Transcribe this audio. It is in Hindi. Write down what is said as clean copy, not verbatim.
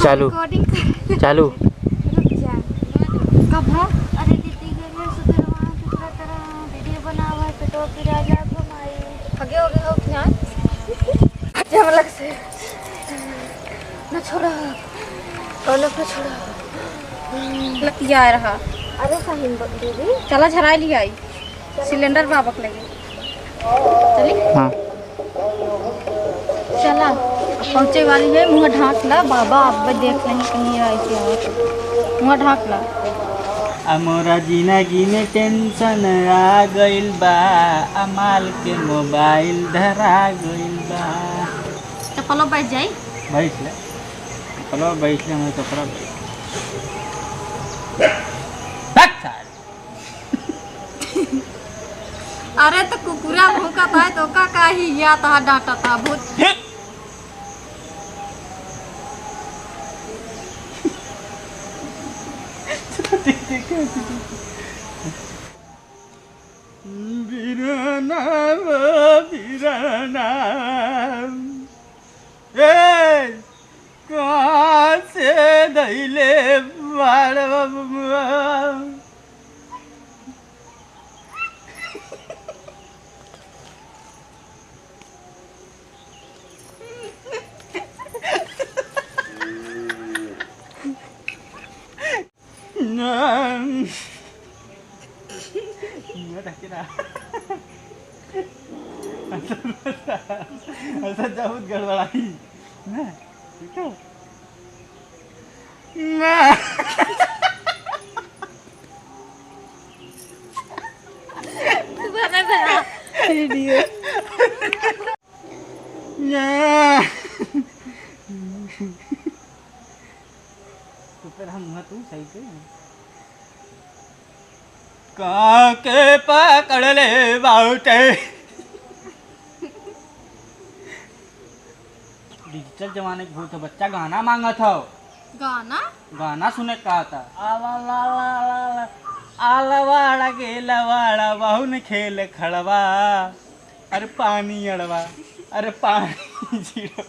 चालू चालू। रुक जा। कब है? अरे दीदी के लिए सुधर वहाँ सुधरा तरह वीडियो बना हुआ है तो फिर आ जा घुमाई आगे हो गए हो क्या जमलक से ना छोड़ा कौन को छोड़ा लतिया रहा। अरे साहिल दीदी चला झरा लिया आई सिलेंडर बाबक लगे चली हाँ चला पहुँचे वाली है। मुँह ढाँक ला बाबा अब देख लेंगे कहीं ऐसे हो मुँह ढाँक ला। मोरा जिंदगी में टेंशन आ गइल बा अमाल के मोबाइल धरा गइल बा। चप्पलों बैठ जाई बैठ ले चलो बैठ ले हमें कपड़ा अरे तो कुकुरा भूखा था तो का ही या था डांटा था भूत बिरना बिरना ए कहाँ से धैले बाड़ बबुआ ऐसा बहुत गड़बड़ाई ना ठीक है ना वीडियो तो फिर हम तू सही से काके पकड़ ले बाउटे डिजिटल जमाने के भूत बच्चा गाना मांगा था गाना सुने का था आला ला ला ला ला आलवाड़ा गेलवाड़ा बहुन खेल खड़वा अरे पानी अड़वा अरे पानी जीरो